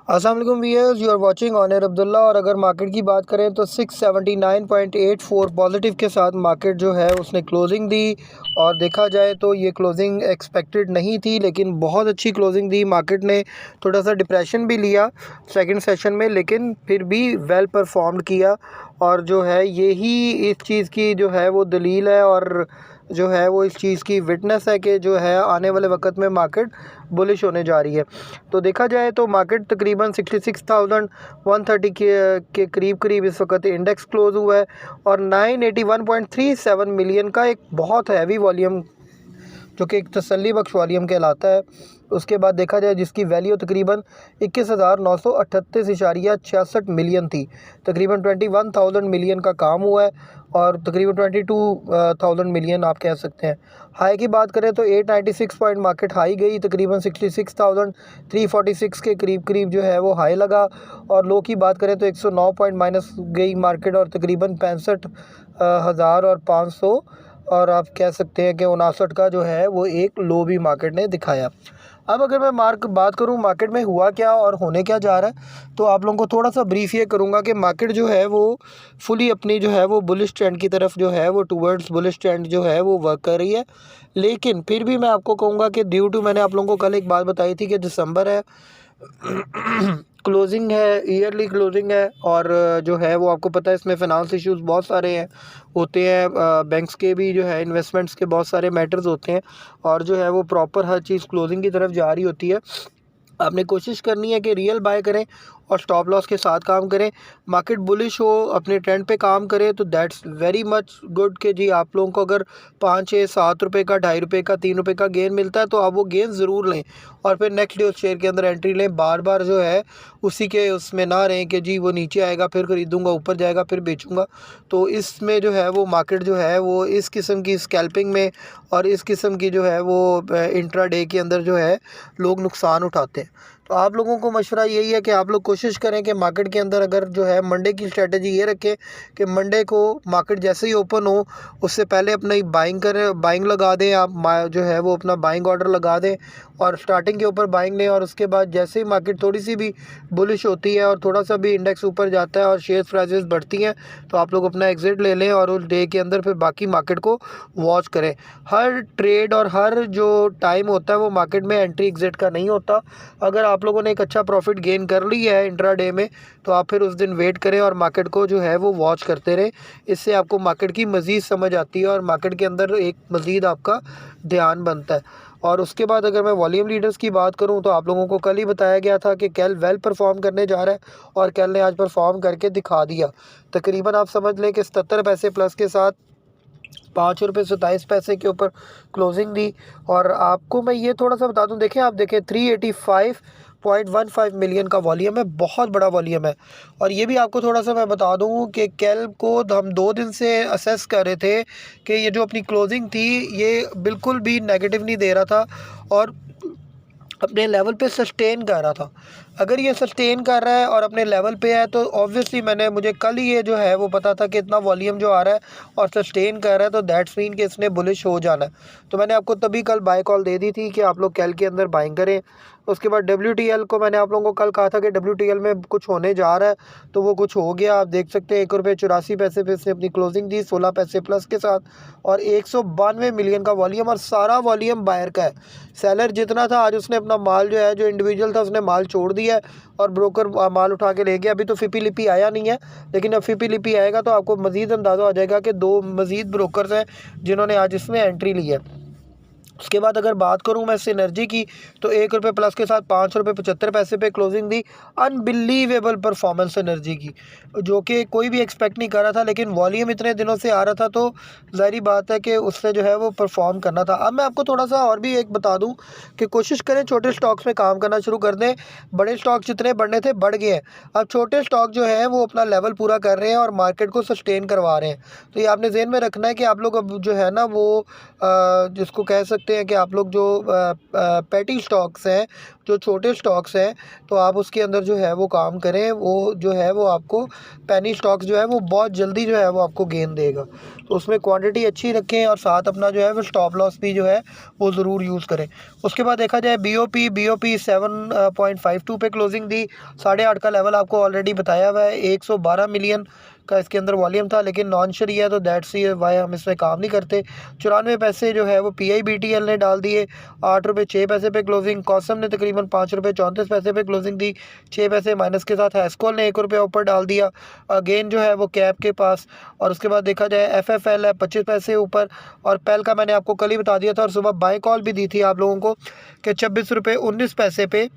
अस्सलाम वालेकुम viewers, you are watching honour Abdullah. और अगर मार्केट की बात करें तो 679.84 पॉजिटिव के साथ मार्केट जो है उसने क्लोजिंग दी। और देखा जाए तो ये क्लोजिंग एक्सपेक्टेड नहीं थी, लेकिन बहुत अच्छी क्लोजिंग दी। मार्केट ने थोड़ा सा डिप्रेशन भी लिया सेकंड सेशन में, लेकिन फिर भी वेल परफॉर्म किया। और जो है यही इस चीज़ की जो है वो दलील है, और जो है वो इस चीज़ की विटनेस है कि जो है आने वाले वक्त में मार्केट बुलिश होने जा रही है। तो देखा जाए तो मार्केट तकरीबन 66,130 के करीब करीब इस वक्त इंडेक्स क्लोज़ हुआ है, और 981.37 मिलियन का एक बहुत हैवी वॉल्यूम, जो कि एक तसल्ली बख्श वॉल्यूम कहलाता है। उसके बाद देखा जाए जिसकी वैल्यू तकरीबन 21,938.66 मिलियन थी। तकरीबन 21,000 मिलियन का काम हुआ है, और तकरीबन 22,000 मिलियन आप कह सकते हैं। हाई की बात करें तो 896 पॉइंट मार्केट हाई गई, तकरीबन 66,346 के करीब करीब जो है वो हाई लगा। और लो की बात करें तो 109 पॉइंट माइनस गई मार्केट, और तकरीबन 65,500 और आप कह सकते हैं कि 59 का जो है वो एक लो भी मार्केट ने दिखाया। अब अगर मैं बात करूं मार्केट में हुआ क्या और होने क्या जा रहा है, तो आप लोगों को थोड़ा सा ब्रीफ ये करूंगा कि मार्केट जो है वो फुली अपनी जो है वो बुलिश ट्रेंड की तरफ जो है वो टूवर्ड्स बुलिश ट्रेंड जो है वो वर्क कर रही है। लेकिन फिर भी मैं आपको कहूँगा कि ड्यू टू, मैंने आप लोगों को कल एक बात बताई थी कि दिसंबर है, क्लोजिंग है, ईयरली क्लोजिंग है, और जो है वो आपको पता है इसमें फ़ाइनेंस इश्यूज़ बहुत सारे हैं होते हैं। बैंक्स के भी जो है इन्वेस्टमेंट्स के बहुत सारे मैटर्स होते हैं, और जो है वो प्रॉपर हर चीज़ क्लोजिंग की तरफ जा रही होती है। आपने कोशिश करनी है कि रियल बाय करें और स्टॉप लॉस के साथ काम करें। मार्केट बुलिश हो, अपने ट्रेंड पे काम करें, तो दैट्स वेरी मच गुड कि जी आप लोगों को अगर 5 6 7 रुपये का, 2.5 रुपये का, 3 रुपये का गेन मिलता है तो आप वो गेन ज़रूर लें, और फिर नेक्स्ट डे उस शेयर के अंदर एंट्री लें। बार बार जो है उसी के उसमें ना रहें कि जी वो नीचे आएगा फिर ख़रीदूँगा, ऊपर जाएगा फिर बेचूँगा। तो इसमें जो है वो मार्केट जो है वो इस किस्म की स्कैल्पिंग में और इस किस्म की जो है वो इंट्रा डे के अंदर जो है लोग नुकसान उठाते हैं। तो आप लोगों को मशवरा यही है कि आप लोग कोशिश करें कि मार्केट के अंदर अगर जो है मंडे की स्ट्रेटजी ये रखें कि मंडे को मार्केट जैसे ही ओपन हो उससे पहले अपनी बाइंग लगा दें। आप जो है वो अपना बाइंग ऑर्डर लगा दें और स्टार्टिंग के ऊपर बाइंग लें, और उसके बाद जैसे ही मार्केट थोड़ी सी भी बुलिश होती है और थोड़ा सा भी इंडेक्स ऊपर जाता है और शेयर प्राइसेस बढ़ती हैं, तो आप लोग अपना एग्ज़िट ले लें और उस डे के अंदर फिर बाकी मार्केट को वॉच करें। हर ट्रेड और हर जो टाइम होता है वो मार्केट में एंट्री एग्ज़िट का नहीं होता। अगर आप लोगों ने एक अच्छा प्रॉफिट गेन कर लिया है इंट्रा डे में, तो आप फिर उस दिन वेट करें और मार्केट को जो है वो वॉच करते रहें। इससे आपको मार्केट की मज़ीद समझ आती है और मार्केट के अंदर एक मज़ीद आपका ध्यान बनता है। और उसके बाद अगर मैं वॉल्यूम लीडर्स की बात करूं, तो आप लोगों को कल ही बताया गया था कि कैल वेल परफॉर्म करने जा रहा है, और कैल ने आज परफॉर्म करके दिखा दिया। तकरीबन आप समझ लें कि 77 पैसे प्लस के साथ 5 रुपये 27 पैसे के ऊपर क्लोजिंग दी। और आपको मैं ये थोड़ा सा बता दूं, देखें आप देखें 385.15 मिलियन का वॉल्यूम है, बहुत बड़ा वॉल्यूम है। और ये भी आपको थोड़ा सा मैं बता दूं कि कैल को हम 2 दिन से असेस कर रहे थे कि ये जो अपनी क्लोजिंग थी ये बिल्कुल भी नेगेटिव नहीं दे रहा था और अपने लेवल पे सस्टेन कर रहा था। अगर ये सस्टेन कर रहा है और अपने लेवल पे है, तो ऑब्वियसली मुझे कल ही ये जो है वो पता था कि इतना वॉल्यूम जो आ रहा है और सस्टेन कर रहा है, तो दैट्स मीन कि इसने बुलिश हो जाना है। तो मैंने आपको तभी कल बाय कॉल दे दी थी कि आप लोग कैल के अंदर बाइंग करें। उसके बाद WTL को मैंने आप लोगों को कल कहा था कि WTL में कुछ होने जा रहा है, तो वो कुछ हो गया। आप देख सकते हैं 1 रुपये 84 पैसे पे इसने अपनी क्लोजिंग दी 16 पैसे प्लस के साथ, और 192 मिलियन का वॉल्यूम, और सारा वॉल्यूम बायर का है। सेलर जितना था आज उसने अपना माल जो है, जो इंडिविजुअल था उसने माल छोड़ दिया है और ब्रोकर माल उठा के ले गया। अभी तो फिपी लिपि आया नहीं है, लेकिन अब फिपी लिपि आएगा तो आपको मज़ीद अंदाज़ा हो जाएगा कि 2 मज़ीद ब्रोकर्स हैं जिन्होंने आज इसमें एंट्री ली है। उसके बाद अगर बात करूं मैं सिनर्जी की, तो 1 रुपये प्लस के साथ 5 रुपये 75 पैसे पे क्लोजिंग दी। अनबिलीवेबल परफॉर्मेंस सिनर्जी की, जो कि कोई भी एक्सपेक्ट नहीं कर रहा था, लेकिन वॉल्यूम इतने दिनों से आ रहा था तो ज़ाहिर बात है कि उससे जो है वो परफॉर्म करना था। अब मैं आपको थोड़ा सा और भी एक बता दूं कि कोशिश करें छोटे स्टॉक्स में काम करना शुरू कर दें। बड़े स्टॉक जितने बढ़ने थे बढ़ गए हैं, अब छोटे स्टॉक जो है वो अपना लेवल पूरा कर रहे हैं और मार्केट को सस्टेन करवा रहे हैं। तो ये आपने ज़हन में रखना है कि आप लोग अब जो है ना वो जिसको कह सकते सकते हैं कि आप लोग जो पैटी स्टॉक्स हैं, जो छोटे स्टॉक्स हैं, तो आप उसके अंदर जो है वो काम करें। वो जो है वो आपको पेनी स्टॉक्स जो है वो बहुत जल्दी जो है वो आपको गेन देगा। तो उसमें क्वांटिटी अच्छी रखें और साथ अपना जो है वो स्टॉप लॉस भी जो है वो ज़रूर यूज़ करें। उसके बाद देखा जाए BOP 7.52 पे क्लोजिंग दी। 8.5 का लेवल आपको ऑलरेडी बताया हुआ है। 112 मिलियन का इसके अंदर वॉल्यूम था, लेकिन नॉन शेयरी है तो दैट्स वाई हम इसमें काम नहीं करते। 94 पैसे जो है वो PIBTL ने डाल दिए। 8 रुपये 6 पैसे पे क्लोजिंग। कॉसम ने तकरीबन 5 रुपये 34 पैसे पे क्लोजिंग दी, 6 पैसे माइनस के साथ। हैस्कोल ने 1 रुपये ऊपर डाल दिया, अगेन जो है वो कैप के पास। और उसके बाद देखा जाए FFL है 25 पैसे ऊपर। और पेल का मैंने आपको कल ही बता दिया था और सुबह बाय कॉल भी दी थी आप लोगों को कि 26 रुपये 19 पैसे पे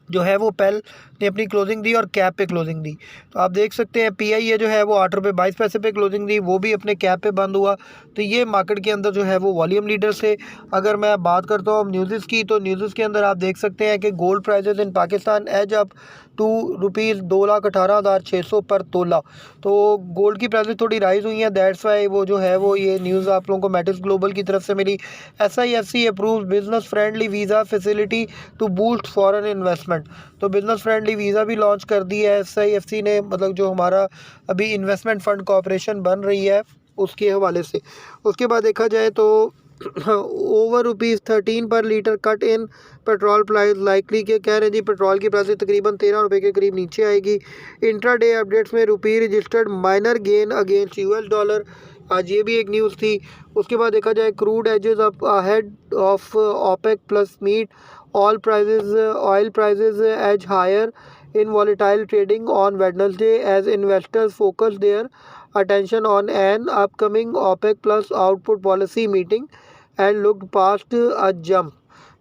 जो है वो पेल ने अपनी क्लोजिंग दी और कैप पे क्लोजिंग दी। तो आप देख सकते हैं PIA जो है वो 8 रुपये 22 पैसे पे क्लोजिंग दी, वो भी अपने कैप पे बंद हुआ। तो ये मार्केट के अंदर जो है वो वॉल्यूम लीडर्स थे। अगर मैं बात करता हूँ न्यूज़ की, तो न्यूज़ के अंदर आप देख सकते हैं कि gold prices in Pakistan edge up to rupees 2,18,600 पर तोला। तो गोल्ड की प्राइसेस थोड़ी राइज हुई हैं, दैट्स वाई वो जो है वो ये न्यूज़ आप लोगों को मेटिस ग्लोबल की तरफ से मिली। SIFC approves business friendly visa facility to boost foreign investment. तो बिज़नेस फ्रेंडली वीज़ा भी लॉन्च कर दी है SIFC ने, मतलब जो हमारा अभी इन्वेस्टमेंट फ़ंड कॉर्पोरेशन बन रही है उसके हवाले से। उसके बाद देखा जाए तो ओवर ₹13 पर litre cut in petrol price likely के कह रहे हैं जी पेट्रोल की प्राइस तकरीबन 13 रुपये के करीब नीचे आएगी। इंट्राडे अपडेट्स में rupee registered minor gain against US dollar, आज ये भी एक न्यूज़ थी। उसके बाद देखा जाए crude edges up ahead of OPEC plus meet all prices oil prices edge higher in volatile trading on Wednesday as investors focus their attention on an upcoming OPEC plus output policy meeting and looked past a jump।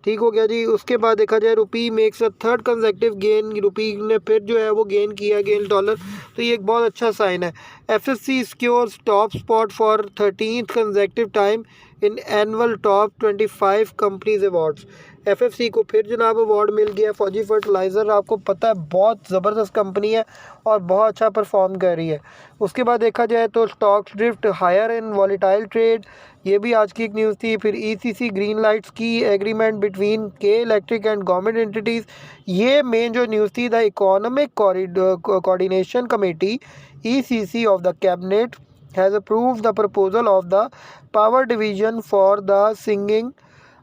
ठीक हो गया जी। उसके बाद देखा जाए rupee makes a third consecutive gain, rupee ने फिर जो है वो गेन किया अगेंस्ट डॉलर, तो ये एक बहुत अच्छा साइन है। FSC secures top spot for 13th consecutive time in annual top 25 companies awards. FFC को फिर जनाब अवार्ड मिल गया। फौजी फर्टिलाइज़र आपको पता है बहुत ज़बरदस्त कंपनी है और बहुत अच्छा परफॉर्म कर रही है। उसके बाद देखा जाए तो stocks drift higher in volatile trade, ये भी आज की एक न्यूज़ थी। फिर ECC ग्रीन लाइट्स की agreement between K electric and government entities, ये मेन जो न्यूज़ थी। The economic coordination committee ECC of the cabinet has approved the proposal of the power division for the singing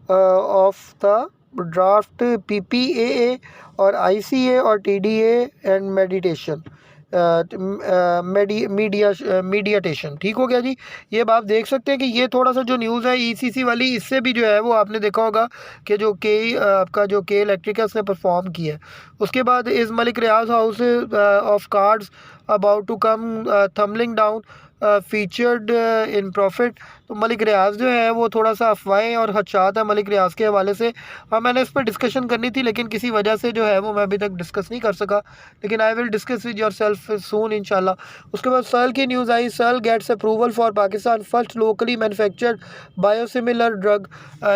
of the draft PPAA और ICA और TDA and mediation. ठीक हो गया जी। ये आप देख सकते हैं कि ये थोड़ा सा जो न्यूज़ है ECC वाली, इससे भी जो है वो आपने देखा होगा कि जो आपका जो के इलेक्ट्रिक है उसने परफॉर्म किया है। उसके बाद इस Malik Riaz house of cards about to come tumbling down featured in profit. तो मलिक रियाज जो है वो थोड़ा सा अफवाहें और खदशात है मलिक रियाज के हवाले से। हाँ, मैंने इस पर डिस्कशन करनी थी लेकिन किसी वजह से जो है वो मैं अभी तक डिस्कस नहीं कर सका, लेकिन I will discuss with yourself soon इंशाल्लाह। उसके बाद सल की न्यूज़ आई, Searle gets approval for Pakistan first locally manufactured biosimilar drug.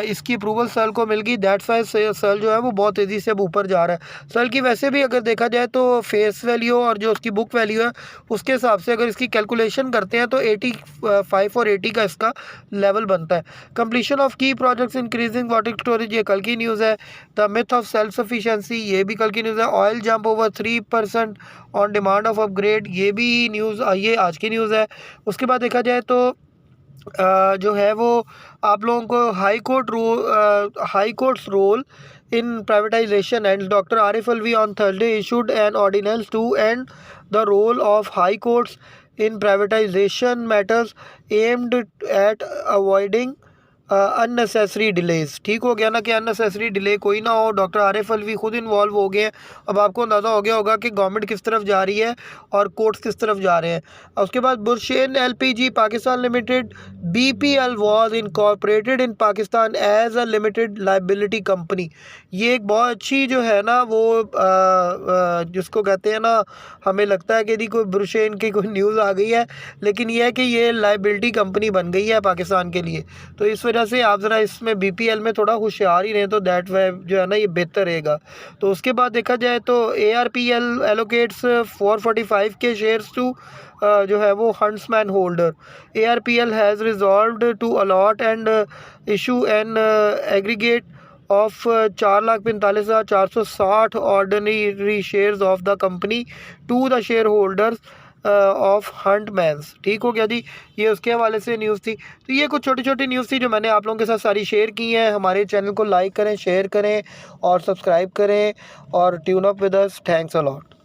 इसकी अप्रूवल सल को मिल गई, दैट्स वाई सल जो है वो बहुत तेज़ी से अब ऊपर जा रहा है। सल की वैसे भी अगर देखा जाए तो फेस वैल्यू और जो उसकी बुक वैल्यू है उसके हिसाब से अगर इसकी कैलकुलेशन करते हैं तो 85 और 80 का इसका लेवल बनता है। कंप्लीशन ऑफ की प्रोजेक्ट्स इंक्रीजिंग वाटर स्टोरेज, ये कल की न्यूज़ है। The myth of self sufficiency, ये भी कल की न्यूज़ है। Oil jump over 3% on demand of upgrade, ये भी न्यूज़, ये आज की न्यूज़ है। उसके बाद देखा जाए तो जो है वो आप लोगों को high court's role in privatization and Dr. Arif Alvi on Thursday issued an ordinance to end the role of high courts in privatization matters aimed at avoiding unnecessary delays. ठीक हो गया ना कि अननेसेसरी डिले कोई ना हो। Doctor Arif Alvi खुद involve हो गए हैं। अब आपको अंदाज़ा हो गया होगा कि गवर्नमेंट किस तरफ जा रही है और कोर्ट्स किस तरफ जा रहे हैं। उसके बाद Burshane LPG Pakistan limited BPL was incorporated in Pakistan as a limited liability company. ये एक बहुत अच्छी जो है ना वो जिसको कहते हैं ना, हमें लगता है कि यदि कोई बुरशेन की कोई न्यूज़ आ गई है, लेकिन यह है कि ये लाइबिलिटी कंपनी बन गई है पाकिस्तान के लिए। तो इस वजह वजह से आप ज़रा इसमें BPL में थोड़ा होशियार ही रहें, तो दैट वे जो है ना ये बेहतर रहेगा। तो उसके बाद देखा जाए तो ARPL एलोकेट्स 445 के शेयर्स टू जो है वो Huntsman holder. ARPL has resolved to allot and issue an aggregate of 4,45,460 ordinary shares of the company to the share holders of Huntsmans. ठीक हो गया जी, ये उसके हवाले से न्यूज़ थी। तो ये कुछ छोटी छोटी न्यूज़ थी जो मैंने आप लोगों के साथ सारी शेयर की हैं। हमारे चैनल को लाइक करें, शेयर करें और सब्सक्राइब करें और tune up with us. Thanks a lot.